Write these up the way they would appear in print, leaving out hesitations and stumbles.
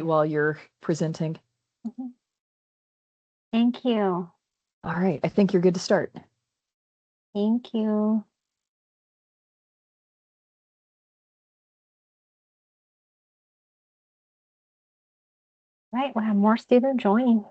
while you're presenting. Mhm. Thank you. All right, I think you're good to start. Thank you. Right, we'll have more students joining.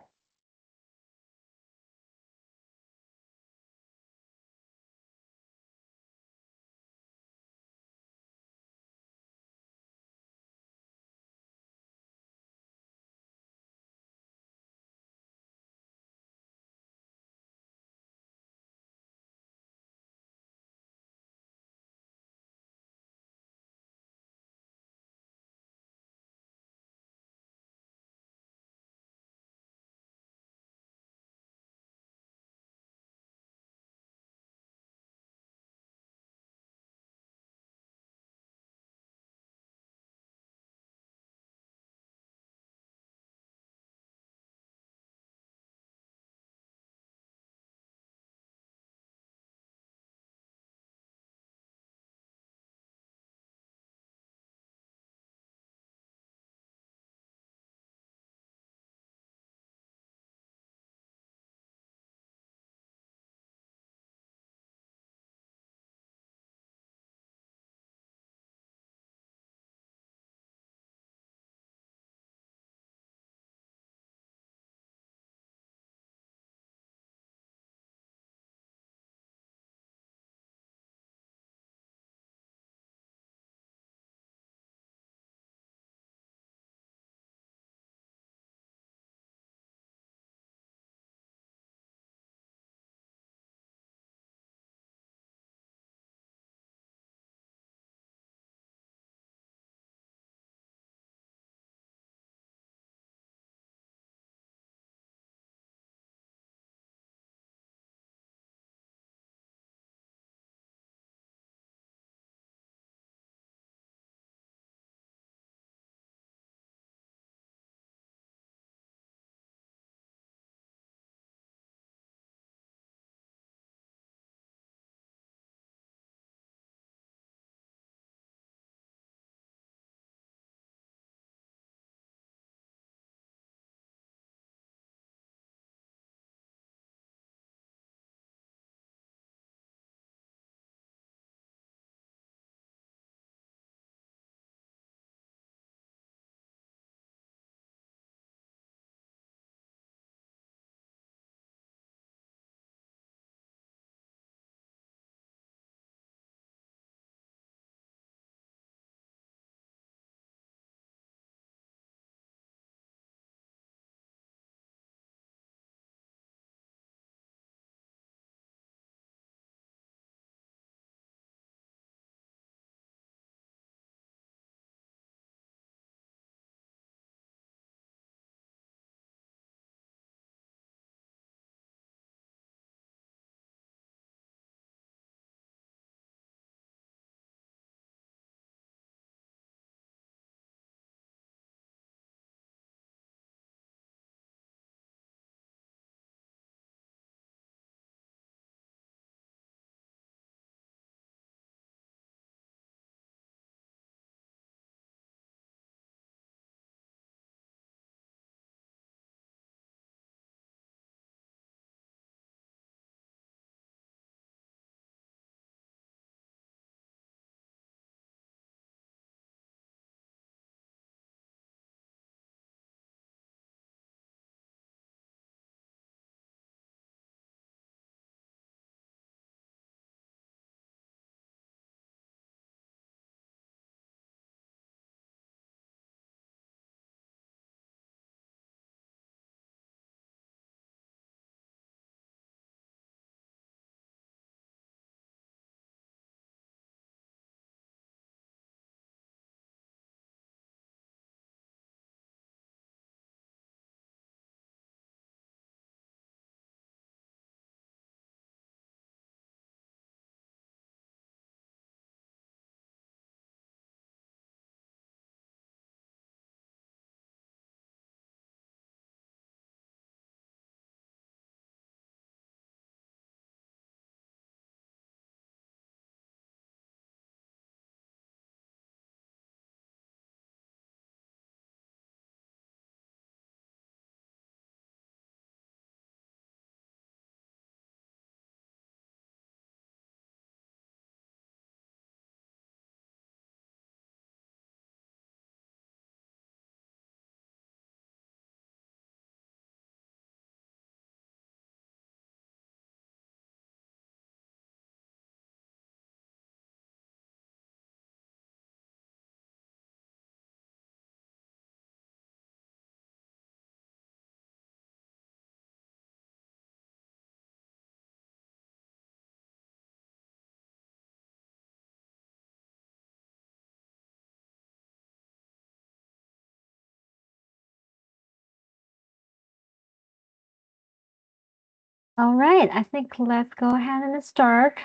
All right, I think let's go ahead and start.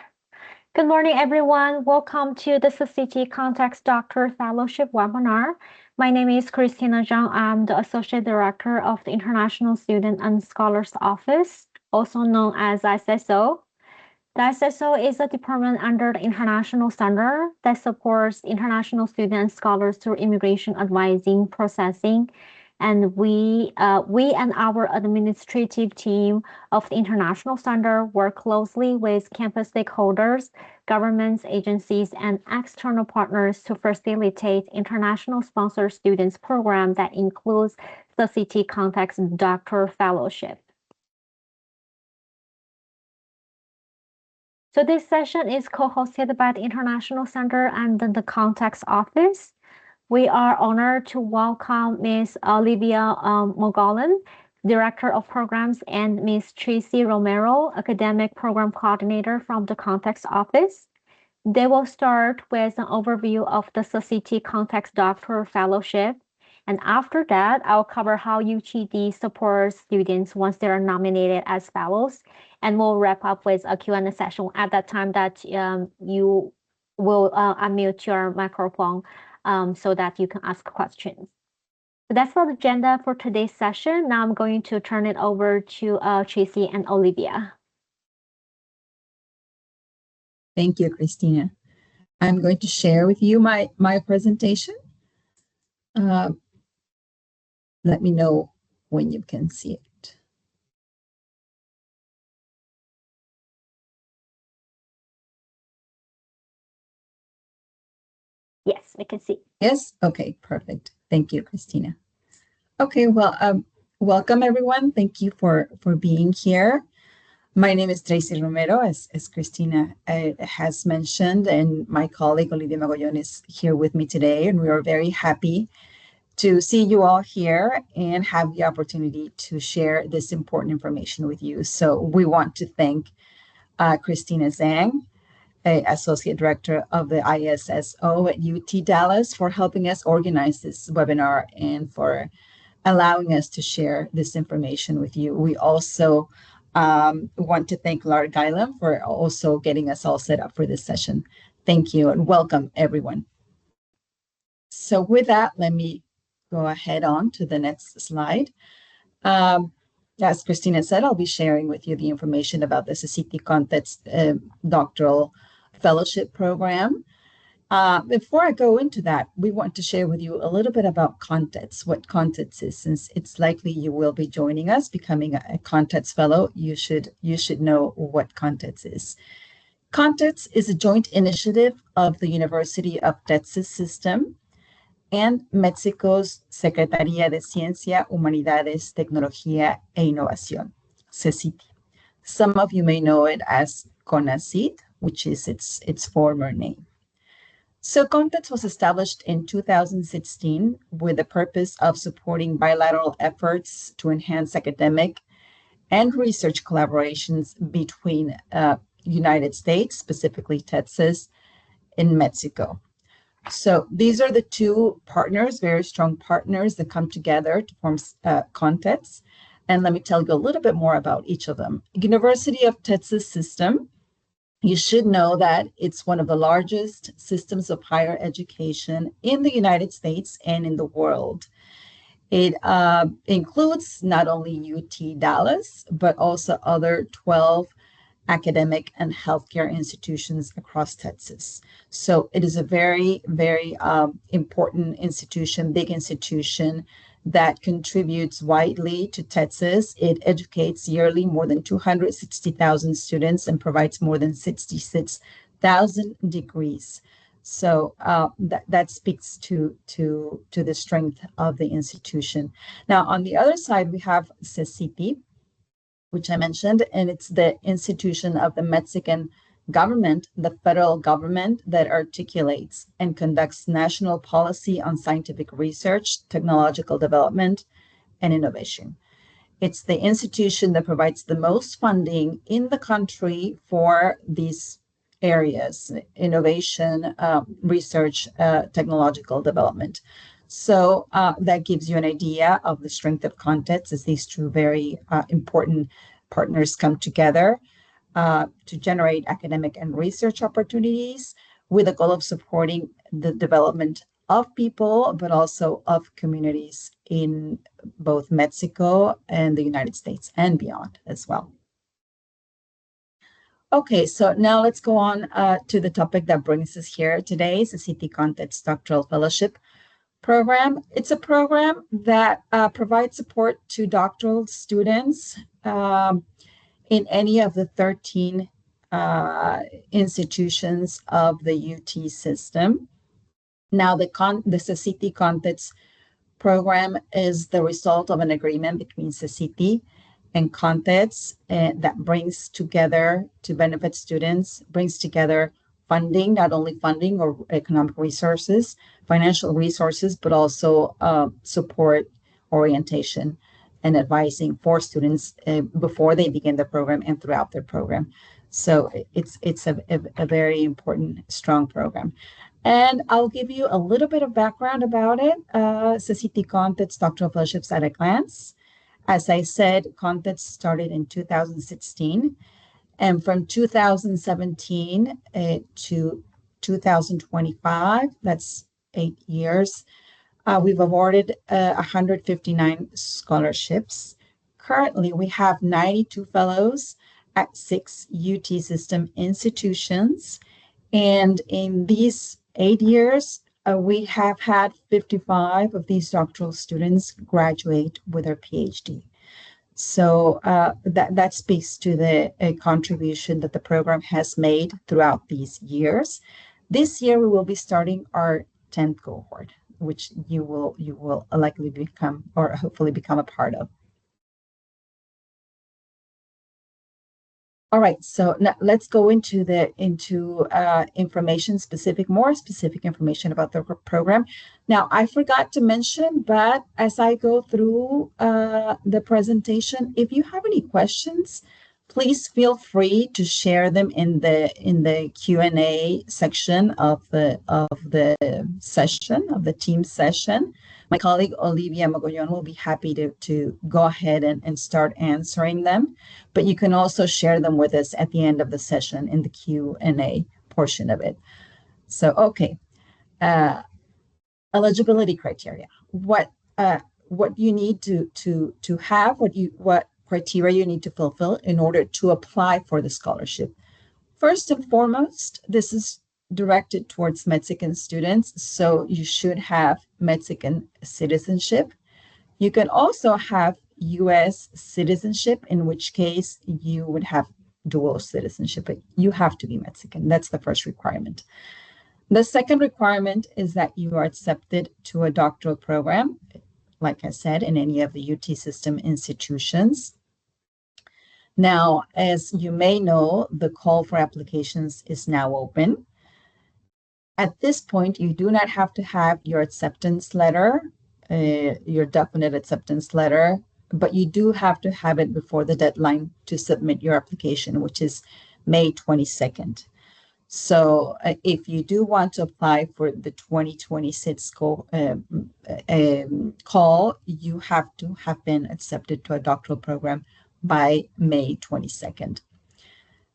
Good morning, everyone. Welcome to the CCT Context Doctoral Fellowship webinar. My name is Christina Zhang. I'm the Associate Director of the International Student and Scholars Office, also known as ISSO. The ISSO is a department under the International Center that supports international students and scholars through immigration advising, processing, and we and our administrative team of the International Center work closely with campus stakeholders, governments, agencies, and external partners to facilitate international sponsored students program that includes the CT Context Doctoral Fellowship. So this session is co-hosted by the International Center and the Context Office. We are honored to welcome Ms. Olivia Mogollon, Director of Programs, and Ms. Treisy Romero, Academic Program Coordinator from the Context Office. They will start with an overview of the CCT Context Doctoral Fellowship. And after that, I'll cover how UTD supports students once they're nominated as fellows. And we'll wrap up with a Q&A session at that time that you will unmute your microphone so that you can ask questions. So that's the agenda for today's session. Now I'm going to turn it over to Treisy and Olivia. Thank you, Christina. I'm going to share with you my presentation. Let me know when you can see it. Yes, we can see. Yes? Okay, perfect. Thank you, Christina. Okay, well, welcome everyone. Thank you for being here. My name is Treisy Romero, as Christina has mentioned, and my colleague Olivia Mogollon is here with me today, and we are very happy to see you all here and have the opportunity to share this important information with you. So we want to thank Christina Zhang, Associate Director of the ISSO at UT Dallas, for helping us organize this webinar and for allowing us to share this information with you. We also want to thank Laura Guylam for also getting us all set up for this session. Thank you and welcome everyone. So with that, let me go ahead on to the next slide. As Christina said, I'll be sharing with you the information about the CCT Context Doctoral Fellowship Program. Before I go into that, we want to share with you a little bit about ConTex, what ConTex is, since it's likely you will be joining us, becoming a ConTex Fellow. You should know what ConTex is. ConTex is a joint initiative of the University of Texas System and Mexico's Secretaría de Ciencia, Humanidades, Tecnología e Innovación, CECITI. Some of you may know it as CONACYT, which is its former name. So ConTex was established in 2016 with the purpose of supporting bilateral efforts to enhance academic and research collaborations between United States, specifically Texas, and Mexico. So these are the two partners, very strong partners that come together to form ConTex. And let me tell you a little bit more about each of them. University of Texas System, you should know that it's one of the largest systems of higher education in the United States and in the world. It includes not only UT Dallas, but also other 12 academic and healthcare institutions across Texas. So it is a very, very important institution, big institution that contributes widely to Texas. It educates yearly more than 260,000 students and provides more than 66,000 degrees. So that speaks to the strength of the institution. Now, on the other side, we have CECITI, which I mentioned, and it's the institution of the Mexican government, the federal government, that articulates and conducts national policy on scientific research, technological development, and innovation. It's the institution that provides the most funding in the country for these areas: innovation, research, technological development. So that gives you an idea of the strength of ConTex, as these two very important partners come together to generate academic and research opportunities with the goal of supporting the development of people, but also of communities in both Mexico and the United States and beyond as well. Okay, so now let's go on to the topic that brings us here today, CihTi ConTex Doctoral Fellowship Program. It's a program that provides support to doctoral students in any of the 13 institutions of the UT system. Now, the CihTi ConTex program is the result of an agreement between CihTi and ConTex that brings together, to benefit students, brings together funding, not only funding or economic resources, financial resources, but also support, orientation, and advising for students before they begin the program and throughout their program. So it's a very important, strong program. And I'll give you a little bit of background about it. CihTi ConTex Doctoral Fellowships at a glance. As I said, ConTex started in 2016. And from 2017 to 2025, that's 8 years, we've awarded 159 scholarships. Currently, we have 92 fellows at 6 UT system institutions. And in these 8 years, we have had 55 of these doctoral students graduate with their PhD. So that speaks to the contribution that the program has made throughout these years. This year, we will be starting our 10th cohort, which you will likely become, or hopefully become, a part of. All right, so now let's go into more specific information about the program. Now, I forgot to mention, but as I go through the presentation, if you have any questions, please feel free to share them in the Q&A section of the team session. My colleague Olivia Mogollon will be happy to go ahead and start answering them, but you can also share them with us at the end of the session in the Q&A portion of it. So, okay, eligibility criteria. What you need to have, what criteria you need to fulfill in order to apply for the scholarship. First and foremost, this is directed towards Mexican students, so you should have Mexican citizenship. You can also have U.S. citizenship, in which case you would have dual citizenship, but you have to be Mexican. That's the first requirement. The second requirement is that you are accepted to a doctoral program, like I said, in any of the UT system institutions. Now, as you may know, the call for applications is now open. At this point, you do not have to have your acceptance letter, your definite acceptance letter, but you do have to have it before the deadline to submit your application, which is May 22nd. So if you do want to apply for the 2026 call, you have to have been accepted to a doctoral program by May 22nd.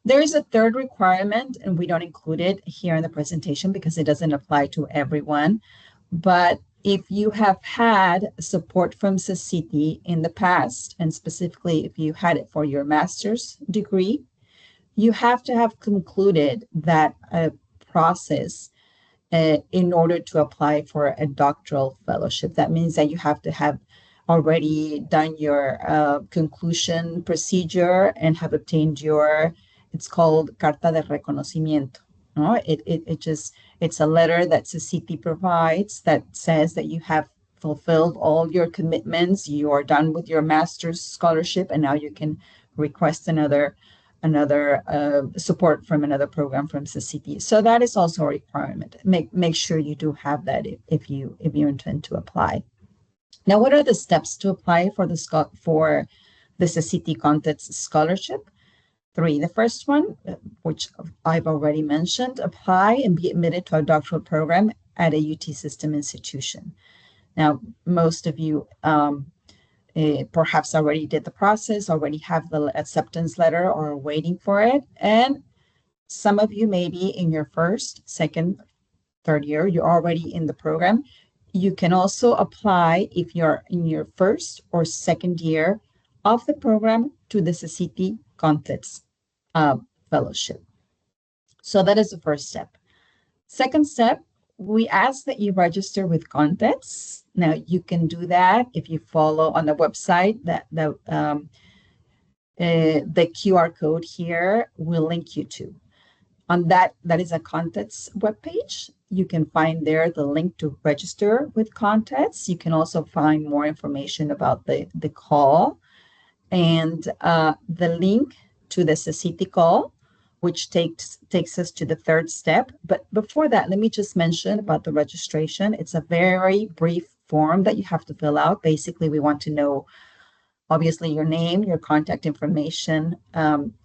There is a third requirement, and we don't include it here in the presentation because it doesn't apply to everyone. But if you have had support from CihTi in the past, and specifically if you had it for your master's degree, you have to have concluded that process in order to apply for a doctoral fellowship. That means that you have to have already done your conclusion procedure and have obtained your, it's called Carta de Reconocimiento. No? It's a letter that CihTi provides that says that you have fulfilled all your commitments, you are done with your master's scholarship, and now you can request another support from another program from CihTi. So that is also a requirement. Make sure you do have that if you intend to apply. Now, what are the steps to apply for the CihTi ConTex scholarship? 3. The first one, which I've already mentioned, apply and be admitted to a doctoral program at a UT system institution. Now, most of you perhaps already did the process, already have the acceptance letter or are waiting for it. And some of you may be in your first, second, third year, you're already in the program. You can also apply if you're in your first or second year of the program to the CECITI Fellowship. So that is the first step. Second step, we ask that you register with ConTex. Now you can do that if you follow on the website the QR code here will link you to. On that is a ConTex webpage. You can find there the link to register with ConTex. You can also find more information about the call and the link to the CECITI call, which takes us to the third step. But before that, let me just mention about the registration. It's a very brief form that you have to fill out. Basically, we want to know, obviously, your name, your contact information,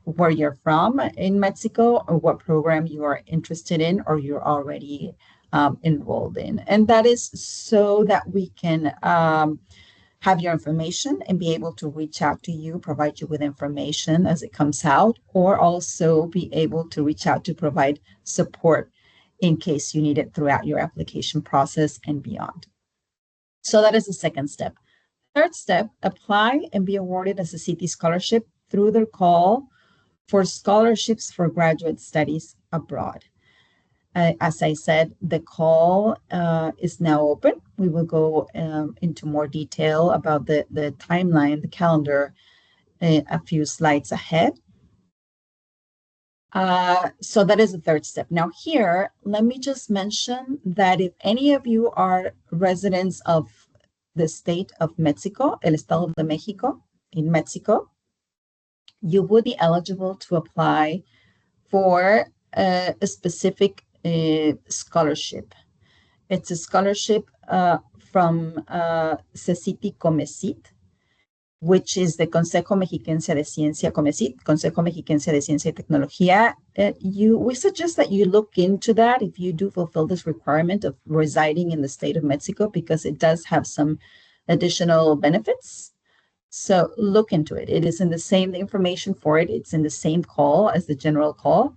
where you're from in Mexico, or what program you are interested in or you're already enrolled in. And that is so that we can have your information and be able to reach out to you, provide you with information as it comes out, or also be able to reach out to provide support in case you need it throughout your application process and beyond. So that is the second step. Third step, apply and be awarded a CECITI scholarship through their call for scholarships for graduate studies abroad. As I said, the call is now open. We will go into more detail about the timeline, the calendar, a few slides ahead. So that is the third step. Now here, let me just mention that if any of you are residents of the state of Mexico, el Estado de Mexico, in Mexico, you would be eligible to apply for a specific scholarship. It's a scholarship from CECITI COMECIT, which is the Consejo Mexiquense de Ciencia, COMECIT, Consejo Mexiquense de Ciencia y Tecnología. We suggest that you look into that if you do fulfill this requirement of residing in the state of Mexico, because it does have some additional benefits. So look into it. It is in the same, the information for it, it's in the same call as the general call.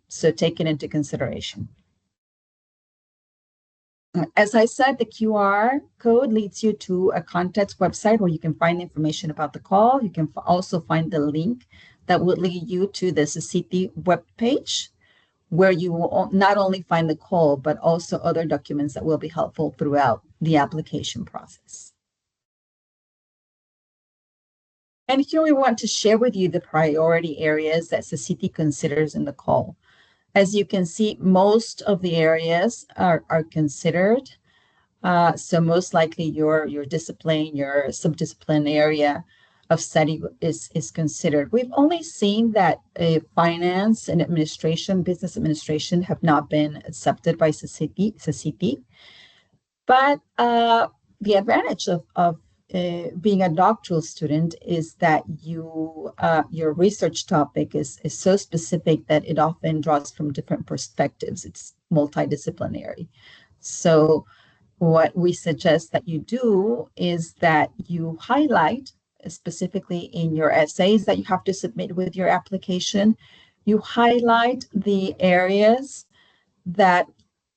So take it into consideration. As I said, the QR code leads you to a ConTex website where you can find information about the call. You can also find the link that will lead you to the CECITI webpage, where you will not only find the call, but also other documents that will be helpful throughout the application process. And here we want to share with you the priority areas that CECITI considers in the call. As you can see, most of the areas are considered. So most likely your discipline, your subdiscipline area of study is considered. We've only seen that finance and administration, business administration have not been accepted by CECITI. But the advantage of being a doctoral student is that your research topic is so specific that it often draws from different perspectives. It's multidisciplinary. So what we suggest that you do is that you highlight, specifically in your essays that you have to submit with your application, you highlight the areas that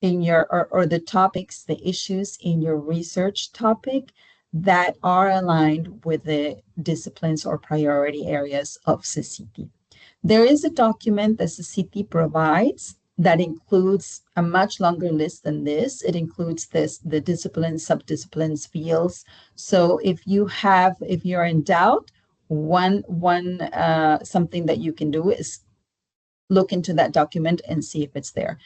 in your, or the topics, the issues in your research topic that are aligned with the disciplines or priority areas of CECITI. There is a document that CECITI provides that includes a much longer list than this. It includes the disciplines, subdisciplines, fields. So if you're in doubt, something that you can do is look into that document and see if it's there.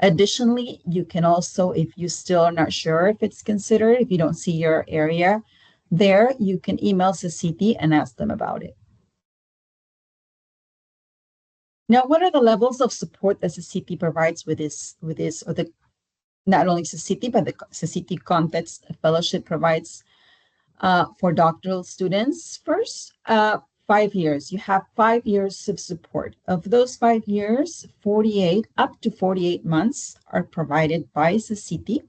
Additionally, you can also, if you still are not sure if it's considered, if you don't see your area there, you can email CECITI and ask them about it. Now, what are the levels of support that CECITI provides with this, or not only CECITI, but the CECITI ConTex Fellowship provides for doctoral students? First, 5 years. You have 5 years of support. Of those 5 years, up to 48 months are provided by CECITI.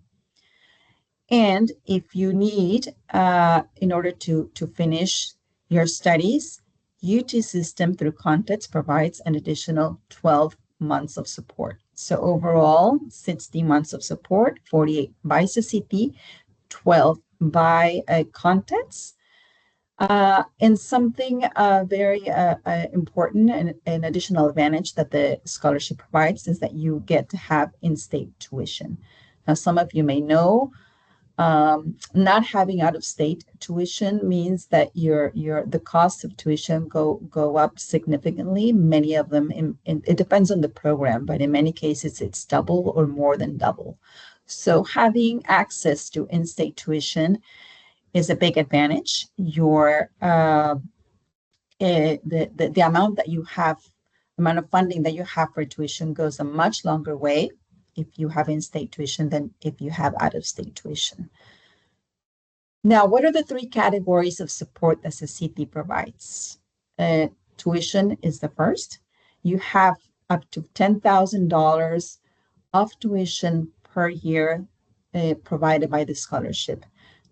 And if you need, in order to finish your studies, UT system through ConTex provides an additional 12 months of support. So overall, 60 months of support, 48 by CCT, 12 by ConTex. And something very important and an additional advantage that the scholarship provides is that you get to have in-state tuition. Now, some of you may know, not having out-of-state tuition means that the cost of tuition go up significantly. Many of them, it depends on the program, but in many cases it's double or more than double. So having access to in-state tuition is a big advantage. The amount that you have, amount of funding that you have for tuition goes a much longer way if you have in-state tuition than if you have out-of-state tuition. Now, what are the three categories of support that CCT provides? Tuition is the first. You have up to $10,000 of tuition per year provided by the scholarship.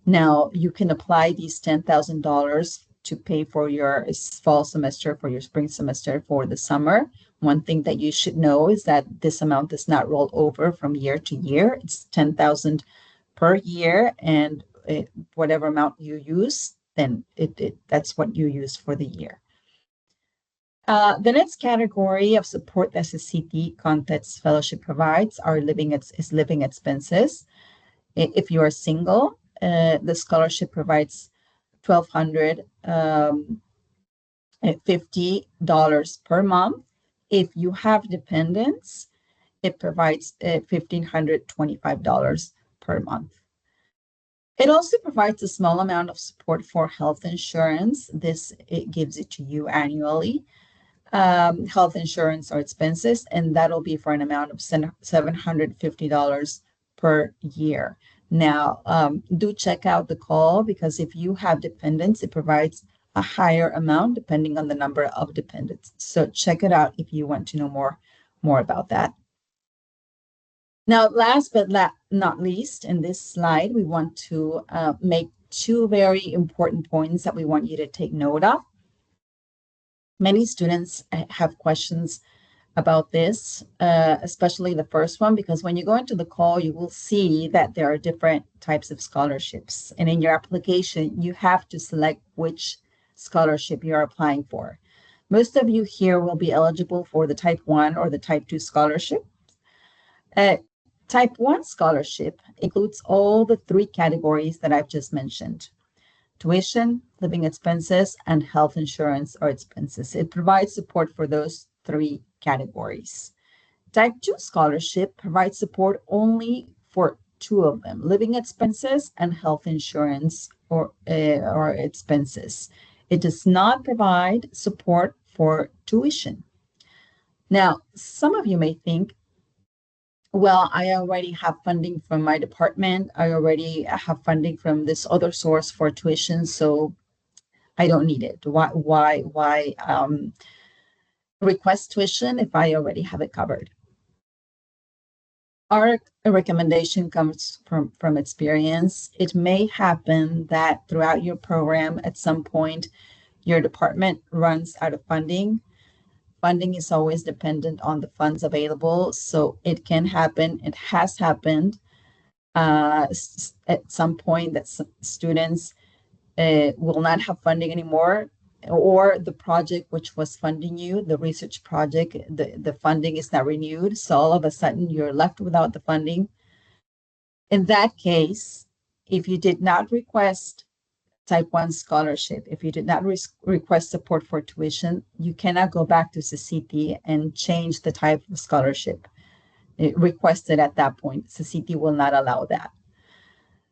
Now, you can apply these $10,000 to pay for your fall semester, for your spring semester, for the summer. One thing that you should know is that this amount does not roll over from year to year. It's $10,000 per year, and whatever amount you use, then that's what you use for the year. The next category of support that CCT ConTex Fellowship provides are living expenses. If you are single, the scholarship provides $1,250 per month. If you have dependents, it provides $1,525 per month. It also provides a small amount of support for health insurance. It gives it to you annually. Health insurance or expenses, and that'll be for an amount of $750 per year. Now, do check out the call, because if you have dependents, it provides a higher amount depending on the number of dependents. So check it out if you want to know more about that. Now, last but not least, in this slide, we want to make two very important points that we want you to take note of. Many students have questions about this, especially the first one, because when you go into the call, you will see that there are different types of scholarships. And in your application, you have to select which scholarship you're applying for. Most of you here will be eligible for the Type 1 or the Type 2 scholarship. Type 1 scholarship includes all the three categories that I've just mentioned: tuition, living expenses, and health insurance or expenses. It provides support for those three categories. Type 2 scholarship provides support only for two of them: living expenses and health insurance or expenses. It does not provide support for tuition. Now, some of you may think, well, I already have funding from my department. I already have funding from this other source for tuition, so I don't need it. Why request tuition if I already have it covered? Our recommendation comes from experience. It may happen that throughout your program, at some point, your department runs out of funding. Funding is always dependent on the funds available, so it can happen. It has happened at some point that students will not have funding anymore, or the project which was funding you, the research project, the funding is not renewed, so all of a sudden you're left without the funding. In that case, if you did not request Type 1 scholarship, if you did not request support for tuition, you cannot go back to CCT and change the type of scholarship requested at that point. CCT will not allow that.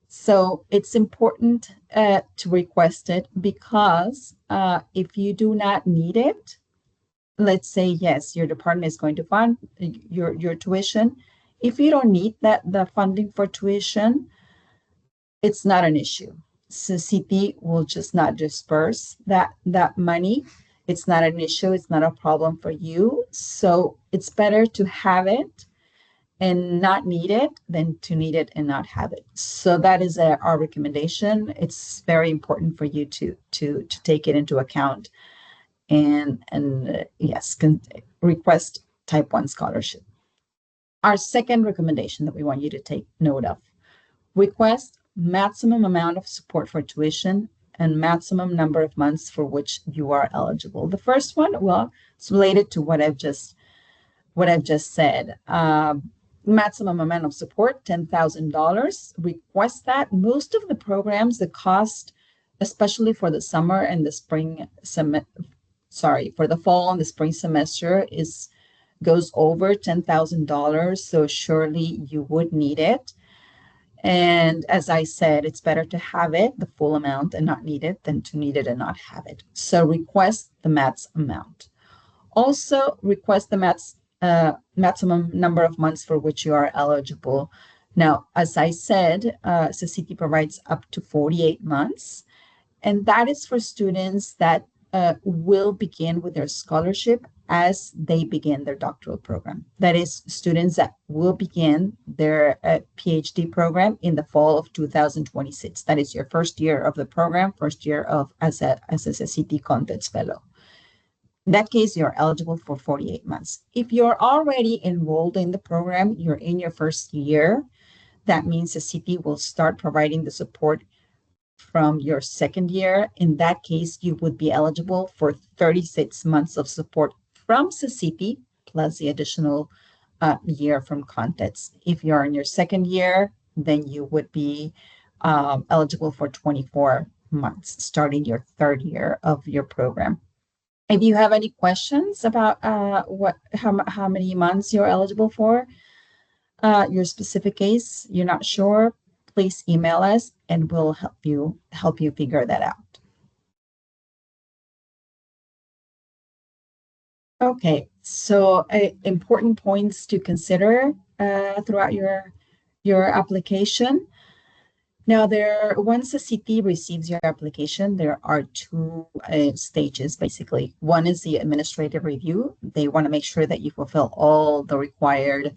So it's important to request it, because if you do not need it, let's say, yes, your department is going to fund your tuition. If you don't need the funding for tuition, it's not an issue. CCT will just not disperse that money. It's not an issue. It's not a problem for you. So it's better to have it and not need it than to need it and not have it. So that is our recommendation. It's very important for you to take it into account and yes, request type 1 scholarship. Our second recommendation that we want you to take note of: request maximum amount of support for tuition and maximum number of months for which you are eligible. The first one, well, it's related to what I've just said. Maximum amount of support, $10,000. Request that. Most of the programs, the cost, especially for the summer and the spring for the fall and the spring semester, goes over $10,000. So surely you would need it. And as I said, it's better to have it, the full amount, and not need it than to need it and not have it. So request the max amount. Also request the maximum number of months for which you are eligible. Now, as I said, CECITI provides up to 48 months, and that is for students that will begin with their scholarship as they begin their doctoral program. That is, students that will begin their PhD program in the fall of 2026. That is your first year of the program, first year as a CECITI ConTex Fellow. In that case, you're eligible for 48 months. If you're already enrolled in the program, you're in your first year, that means CECITI will start providing the support from your second year. In that case, you would be eligible for 36 months of support from CECITI, plus the additional year from ConTex. If you're in your second year, then you would be eligible for 24 months, starting your third year of your program. If you have any questions about how many months you're eligible for, your specific case, you're not sure, please email us and we'll help you figure that out. Okay, so important points to consider throughout your application. Now, once CECITI receives your application, there are two stages, basically. One is the administrative review. They want to make sure that you fulfill all the requirements,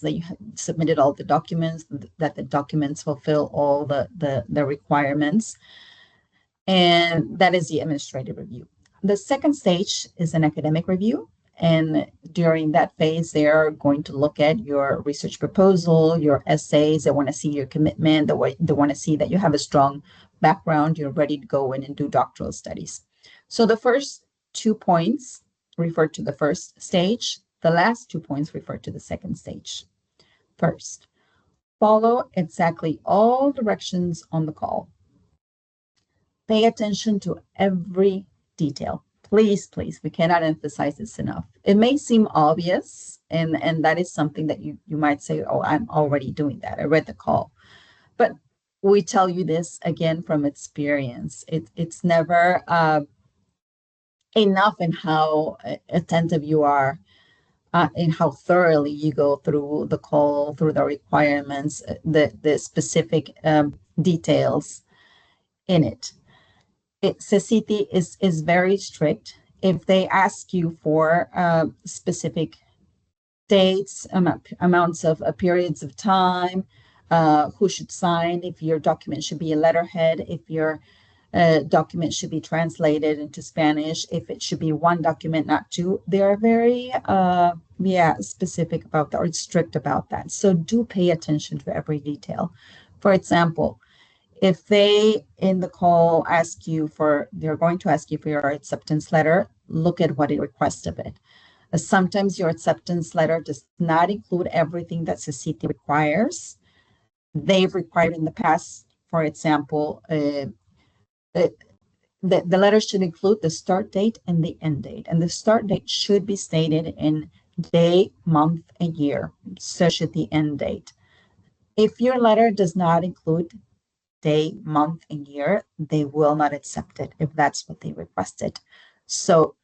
that you submitted all the documents, that the documents fulfill all the requirements. And that is the administrative review. The second stage is an academic review. And during that phase, they are going to look at your research proposal, your essays. They want to see your commitment. They want to see that you have a strong background. You're ready to go in and do doctoral studies. So the first 2 points refer to the first stage. The last 2 points refer to the second stage. First, follow exactly all directions on the call. Pay attention to every detail. Please, we cannot emphasize this enough. It may seem obvious, and that is something that you might say, oh, I'm already doing that. I read the call. But we tell you this again from experience. It's never enough in how attentive you are and how thoroughly you go through the call, through the requirements, the specific details in it. CECITI is very strict. If they ask you for specific dates, amounts of periods of time, who should sign, if your document should be a letterhead, if your document should be translated into Spanish, if it should be one document, not two, they are very specific about that, or strict about that. So do pay attention to every detail. For example, if they in the call they're going to ask you for your acceptance letter, look at what it requests of it. Sometimes your acceptance letter does not include everything that CECITI requires. They've required in the past, for example, the letter should include the start date and the end date. And the start date should be stated in day, month, and year. So should the end date. If your letter does not include day, month, and year, they will not accept it if that's what they requested. So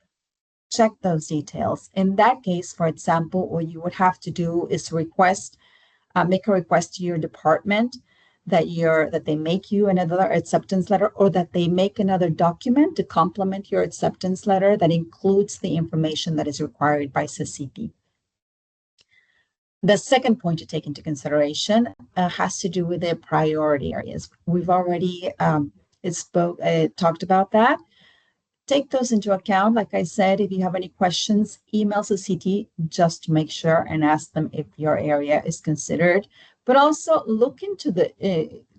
check those details. In that case, for example, what you would have to do is make a request to your department that they make you another acceptance letter, or that they make another document to complement your acceptance letter that includes the information that is required by CECITI. The second point to take into consideration has to do with the priority areas. We've already talked about that. Take those into account. Like I said, if you have any questions, email CCT just to make sure and ask them if your area is considered. But also look into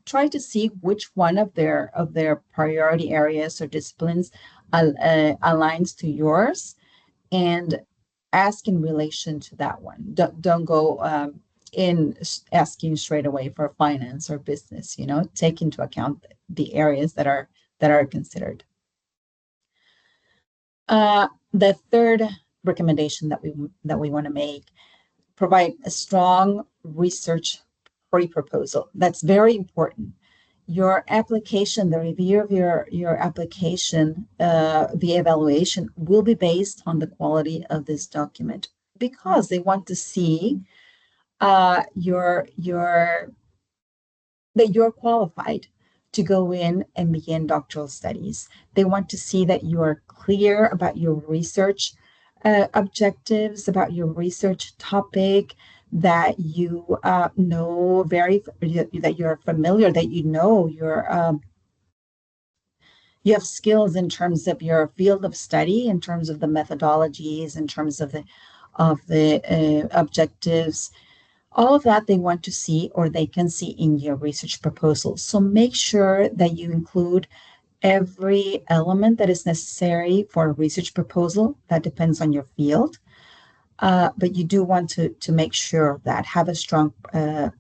try to see which one of their priority areas or disciplines aligns to yours, and ask in relation to that one. Don't go in asking straight away for finance or business. Take into account the areas that are considered. The third recommendation that we want to make: provide a strong research pre-proposal. That's very important. Your application, the review of your application, the evaluation will be based on the quality of this document, because they want to see that you're qualified to go in and begin doctoral studies. They want to see that you are clear about your research objectives, about your research topic, that you know that you're familiar, that you have skills in terms of your field of study, in terms of the methodologies, in terms of the objectives. All of that they want to see, or they can see in your research proposal. So make sure that you include every element that is necessary for a research proposal. That depends on your field. But you do want to make sure that have a strong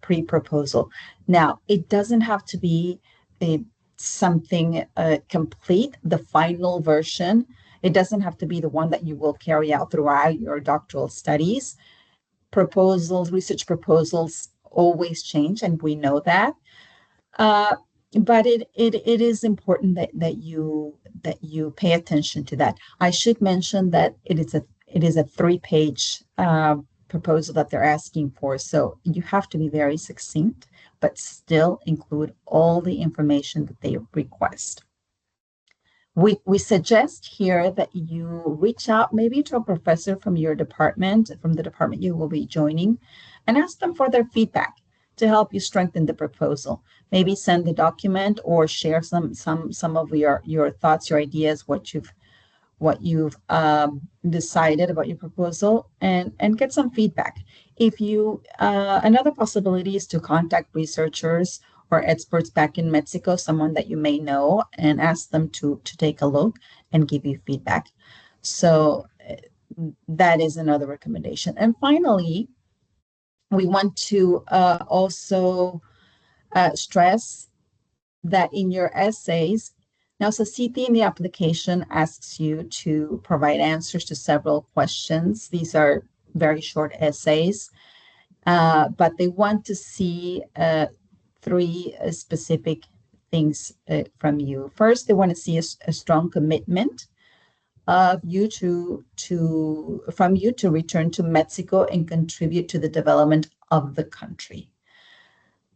pre-proposal. Now, it doesn't have to be something complete, the final version. It doesn't have to be the one that you will carry out throughout your doctoral studies. Research proposals always change, and we know that. But it is important that you pay attention to that. I should mention that it is a 3-page proposal that they're asking for, so you have to be very succinct, but still include all the information that they request. We suggest here that you reach out maybe to a professor from your department, from the department you will be joining, and ask them for their feedback to help you strengthen the proposal. Maybe send the document or share some of your thoughts, your ideas, what you've decided about your proposal, and get some feedback. If you another possibility is to contact researchers or experts back in Mexico, someone that you may know, and ask them to take a look and give you feedback. So that is another recommendation. And finally, we want to also stress that in your essays, now CCT in the application asks you to provide answers to several questions. These are very short essays, but they want to see 3 specific things from you. First, they want to see a strong commitment of you from you to return to Mexico and contribute to the development of the country.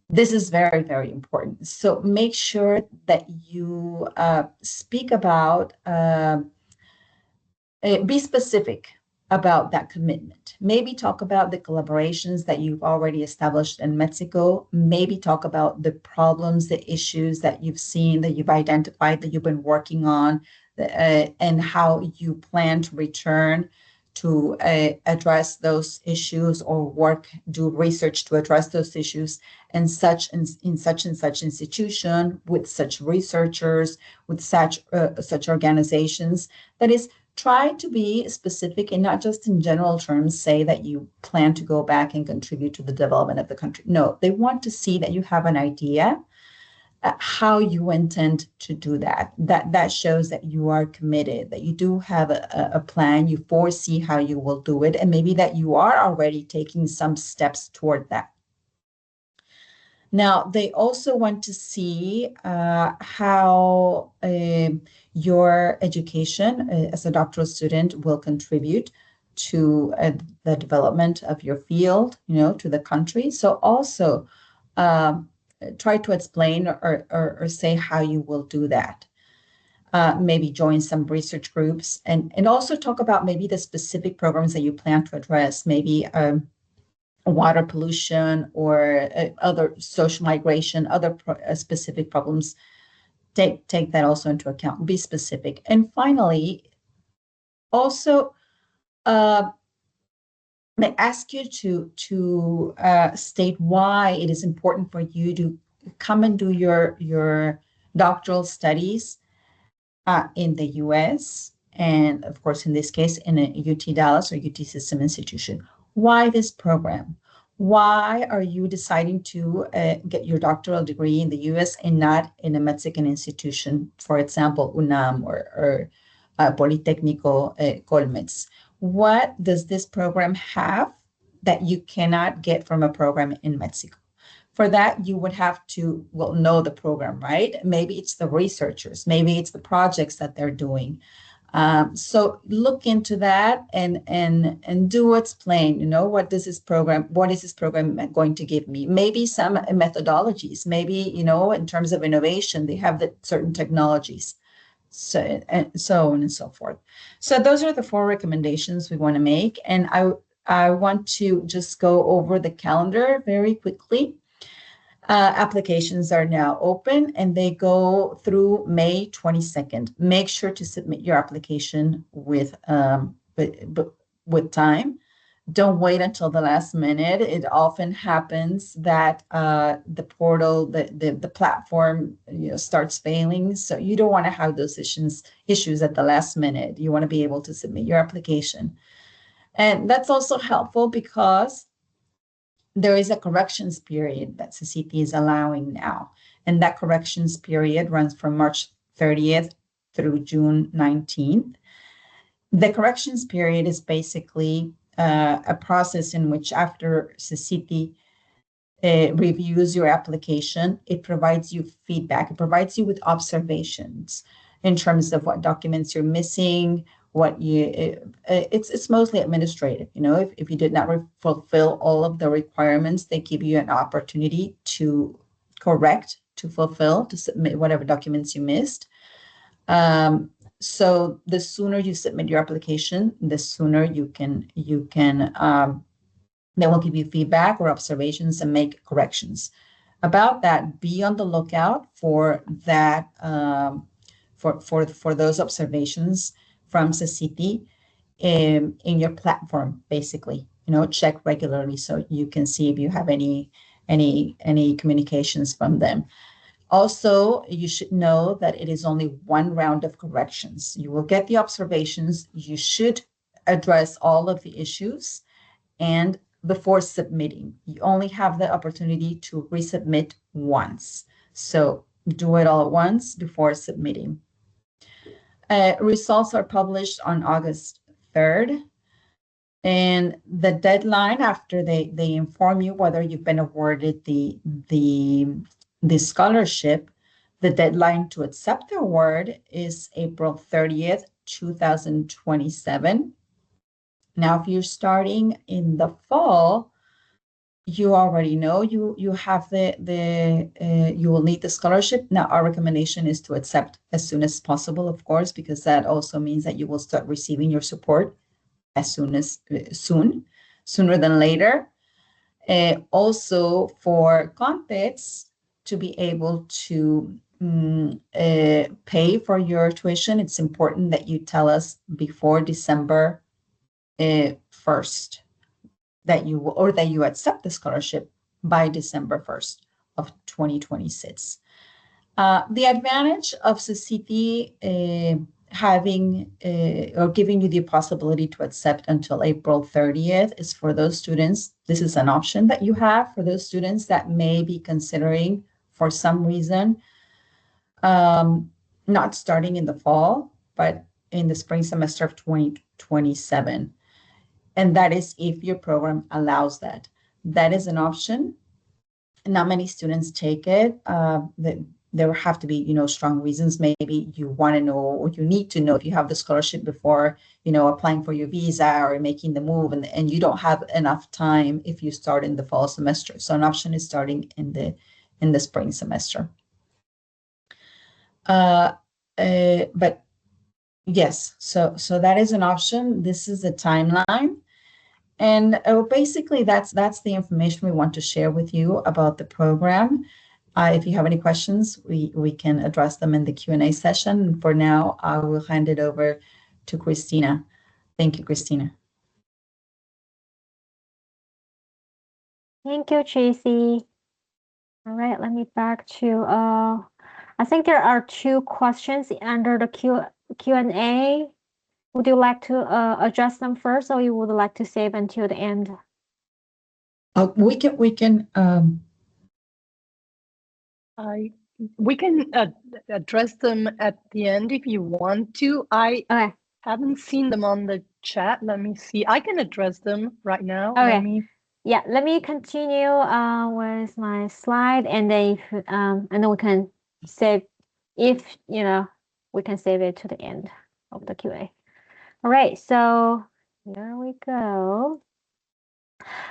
This is very, very important. So make sure that you speak about, be specific about that commitment. Maybe talk about the collaborations that you've already established in Mexico. Maybe talk about the problems, the issues that you've seen, that you've identified, that you've been working on, and how you plan to return to address those issues, or do research to address those issues in such and such institution, with such researchers, with such organizations. That is, try to be specific and not just in general terms say that you plan to go back and contribute to the development of the country. No, they want to see that you have an idea how you intend to do that. That shows that you are committed, that you do have a plan, you foresee how you will do it, and maybe that you are already taking some steps toward that. Now, they also want to see how your education as a doctoral student will contribute to the development of your field, to the country. So also try to explain or say how you will do that. Maybe join some research groups, and also talk about maybe the specific programs that you plan to address. Maybe water pollution or other social migration, other specific problems, take that also into account. Be specific. And finally, also, may ask you to state why it is important for you to come and do your doctoral studies in the U.S. and, of course, in this case, in a UT Dallas or UT System institution. Why this program? Why are you deciding to get your doctoral degree in the U.S. and not in a Mexican institution, for example, UNAM or Politécnico Colmex? What does this program have that you cannot get from a program in Mexico? For that, you would have to, well, know the program, right? Maybe it's the researchers, maybe it's the projects that they're doing. So look into that and do what's plain. You know, what is this program going to give me? Maybe some methodologies, maybe, you know, in terms of innovation, they have the certain technologies. So on and so forth. So those are the 4 recommendations we want to make. And I want to just go over the calendar very quickly. Applications are now open and they go through May 22nd. Make sure to submit your application with time. Don't wait until the last minute. It often happens that the portal, the platform, you know, starts failing. So you don't want to have those issues at the last minute. You want to be able to submit your application. And that's also helpful because there is a corrections period that CECITI is allowing now. And that corrections period runs from March 30th through June 19th. The corrections period is basically a process in which after CECITI reviews your application, it provides you feedback. It provides you with observations in terms of what documents you're missing, what you, it's mostly administrative. You know, if you did not fulfill all of the requirements, they give you an opportunity to correct, to fulfill, to submit whatever documents you missed. So the sooner you submit your application, the sooner you can they will give you feedback or observations and make corrections. About that, be on the lookout for that, for those observations from CECITI in your platform, basically. You know, check regularly so you can see if you have any communications from them. Also, you should know that it is only one round of corrections. You will get the observations. You should address all of the issues, and before submitting, you only have the opportunity to resubmit once. So do it all at once before submitting. Results are published on August 3rd. And the deadline after they inform you whether you've been awarded the scholarship, the deadline to accept the award is April 30th, 2027. Now, if you're starting in the fall, you already know you have you will need the scholarship. Now, our recommendation is to accept as soon as possible, of course, because that also means that you will start receiving your support as sooner than later. Also, for ConTex to be able to pay for your tuition, it's important that you tell us before December 1st that you accept the scholarship by December 1st of 2026. The advantage of CECITI having or giving you the possibility to accept until April 30th is for those students. This is an option that you have for those students that may be considering, for some reason, not starting in the fall, but in the spring semester of 2027. And that is if your program allows that. That is an option. Not many students take it. There have to be, strong reasons. Maybe you want to know, or you need to know if you have the scholarship before, applying for your visa or making the move, and you don't have enough time if you start in the fall semester. So an option is starting in the spring semester. But yes, so that is an option. This is the timeline. And basically, that's the information we want to share with you about the program. If you have any questions, we can address them in the Q&A session. For now, I will hand it over to Christina. Thank you, Christina. Thank you, Tracy. All right, let me back to I think there are two questions under the Q&A. Would you like to address them first, or you would like to save until the end? We can we can address them at the end if you want to. I Okay. haven't seen them on the chat. Let me see. I can address them right now. Okay. Yeah, let me continue with my slide, and then if, and then we can save, if we can save it to the end of the QA. All right, so here we go.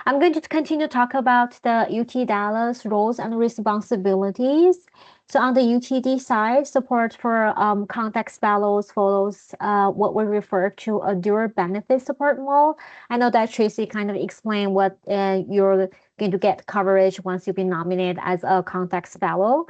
I'm going to continue to talk about the UT Dallas roles and responsibilities. So on the UTD side, support for ConTex fellows follows what we refer to a dual benefit support model. I know that Tracy kind of explained what you're going to get coverage once you've been nominated as a ConTex fellow.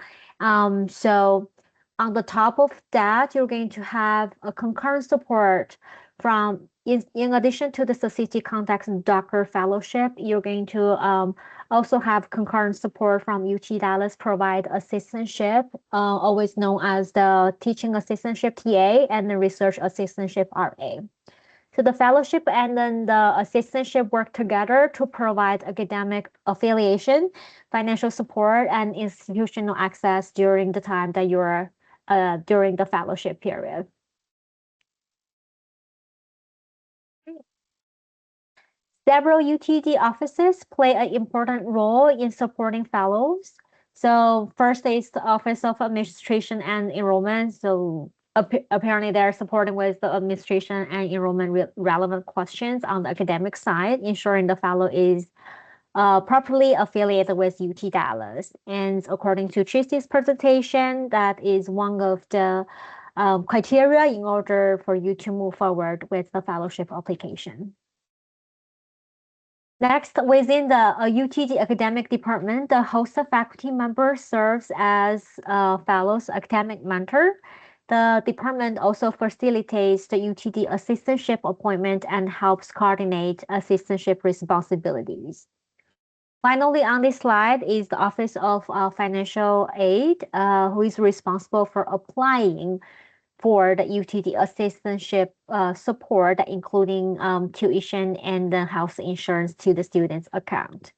So on the top of that, you're going to have a concurrent support from, in addition to the CihTI ConTex Doctoral Fellowship, you're going to also have concurrent support from UT Dallas provide assistantship, always known as the teaching assistantship TA and the research assistantship RA. So the fellowship and then the assistantship work together to provide academic affiliation, financial support, and institutional access during the time that you're during the fellowship period. Several UTD offices play an important role in supporting fellows. So first is the Office of Administration and Enrollment. So apparently they're supporting with the administration and enrollment relevant questions on the academic side, ensuring the fellow is properly affiliated with UT Dallas. And according to Tracy's presentation, that is one of the criteria in order for you to move forward with the fellowship application. Next, within the UTD academic department, the host faculty member serves as fellow's academic mentor. The department also facilitates the UTD assistantship appointment and helps coordinate assistantship responsibilities. Finally, on this slide is the Office of Financial Aid, who is responsible for applying for the UTD assistantship support, including tuition and the health insurance to the student's account.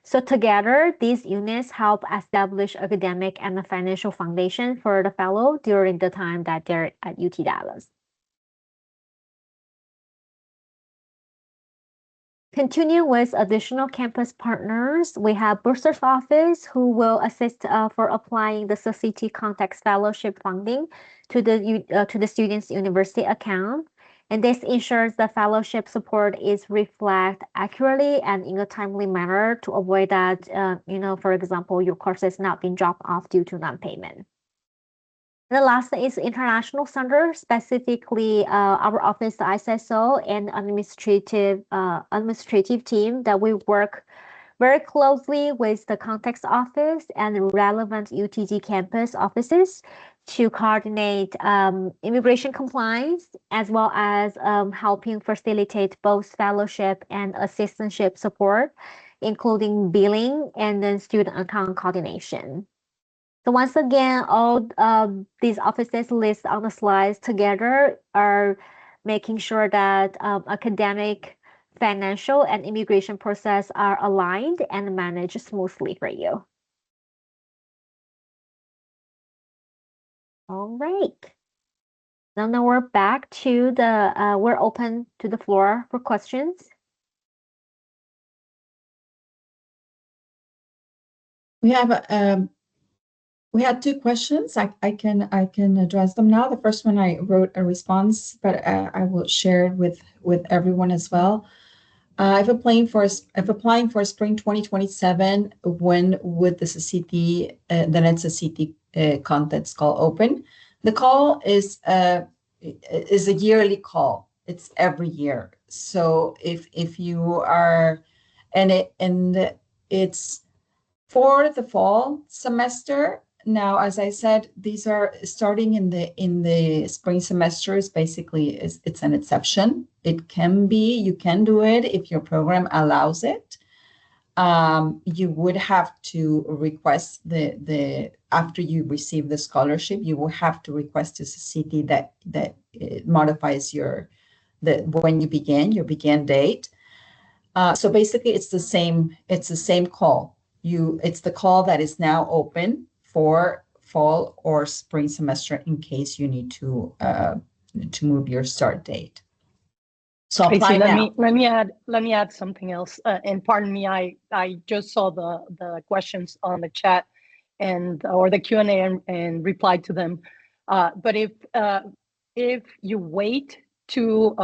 So together, these units help establish academic and the financial foundation for the fellow during the time that they're at UT Dallas. Continue with additional campus partners, we have Bursar's Office, who will assist for applying the CihTI ConTex Fellowship funding to the student's university account. And this ensures the fellowship support is reflected accurately and in a timely manner to avoid that, for example, your courses not being dropped off due to non-payment. The last is International Center, specifically our office, the ISSO, and administrative team that we work very closely with the ConTex office and relevant UTD campus offices to coordinate immigration compliance, as well as helping facilitate both fellowship and assistantship support, including billing and then student account coordination. So once again, all these offices listed on the slides together are making sure that academic, financial, and immigration process are aligned and managed smoothly for you. All right. Now we're back to the, we're open to the floor for questions. We had two questions. I can address them now. The first one I wrote a response, but I will share it with everyone as well. If applying for spring 2027, when would the CihTI, the next CihTI contents call open? The call is a yearly call. It's every year. So if you are, and it's for the fall semester. Now, as I said, these are starting in the spring semester is basically it's an exception. It can be, you can do it if your program allows it. You would have to request after you receive the scholarship, you will have to request to CCT that it modifies when you begin, your begin date. So basically it's the same call. It's the call that is now open for fall or spring semester in case you need to move your start date. So apply now. Let me add something else. And pardon me, I just saw the questions on the chat or the Q&A and replied to them. But if you wait to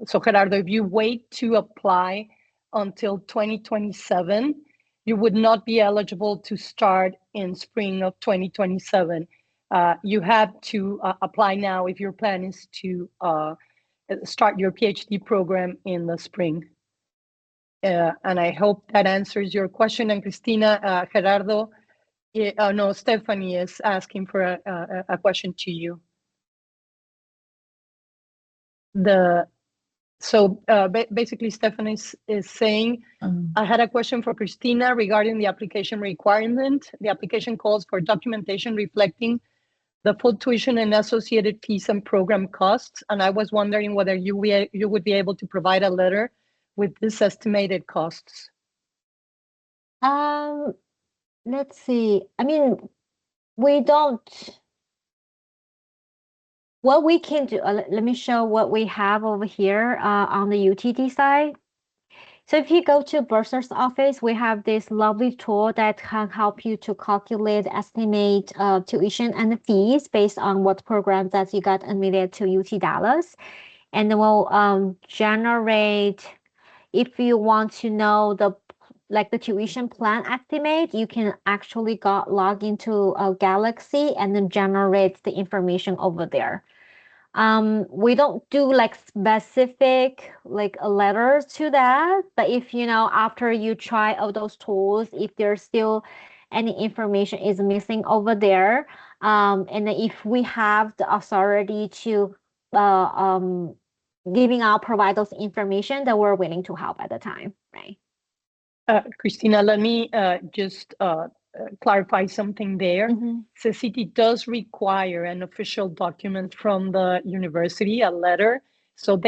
so Gerardo, if you wait to apply until 2027, you would not be eligible to start in spring of 2027. You have to apply now if your plan is to start your PhD program in the spring. And I hope that answers your question. And Cristina, Gerardo, no, Stephanie is asking for a question to you. Basically, Stephanie is saying, I had a question for Cristina regarding the application requirement. The application calls for documentation reflecting the full tuition and associated fees and program costs. And I was wondering whether you would be able to provide a letter with this estimated costs. Let's see. I mean, we don't. What we can do, let me show what we have over here on the UTD side. So if you go to Bursar's office, we have this lovely tool that can help you to calculate, estimate tuition and fees based on what programs that you got admitted to UT Dallas. And then we'll generate, if you want to know the tuition plan estimate, you can actually log into Galaxy and then generate the information over there. We don't do like specific letters to that, but if after you try all those tools, if there's still any information is missing over there, and then if we have the authority to provide those information, that we're willing to help at the time, right? Cristina, let me just clarify something there. CCT does require an official document from the university, a letter. So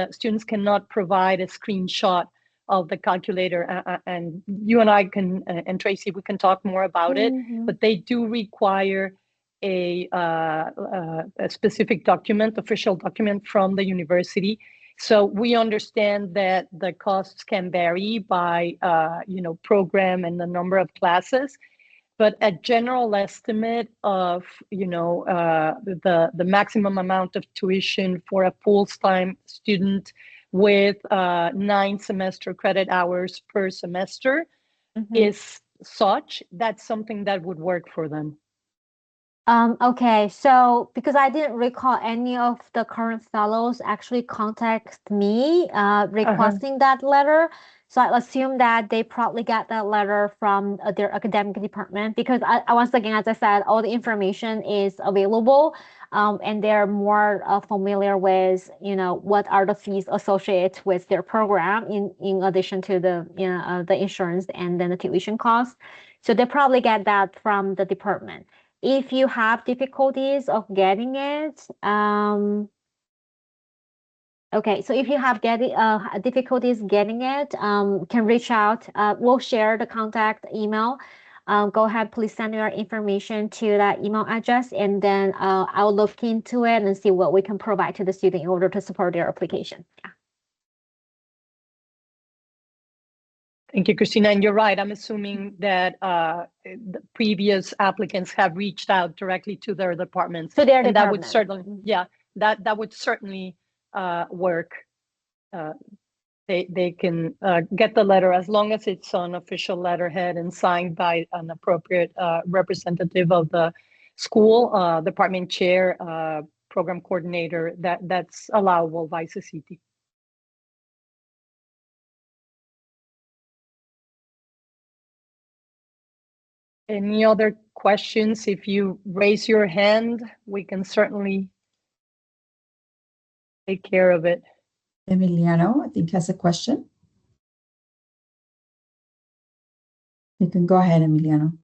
students cannot provide a screenshot of the calculator. And you and I can, and Tracy, we can talk more about it. But they do require a specific document, official document from the university. So we understand that the costs can vary by, program and the number of classes, but a general estimate of, the maximum amount of tuition for a full-time student with 9 semester credit hours per semester is such, that's something that would work for them. Okay, so because I didn't recall any of the current fellows actually contact me requesting that letter. So I assume that they probably got that letter from their academic department, because once again, as I said, all the information is available, and they're more familiar with, what are the fees associated with their program in addition to the, the insurance and then the tuition costs. So they probably get that from the department. If you have difficulties of getting it, okay, so if you have difficulties getting it, can reach out. We'll share the contact email. Go ahead, please send your information to that email address, and then I'll look into it and see what we can provide to the student in order to support their application. Yeah. Thank you, Cristina. And you're right. I'm assuming that the previous applicants have reached out directly to their departments. To their and department. That would certainly, that would certainly work. They can get the letter as long as it's on official letterhead and signed by an appropriate representative of the school, department chair, program coordinator. That's allowable by CCT. Any other questions? If you raise your hand, we can certainly take care of it. Emiliano, I think, has a question. You can go ahead, Emiliano.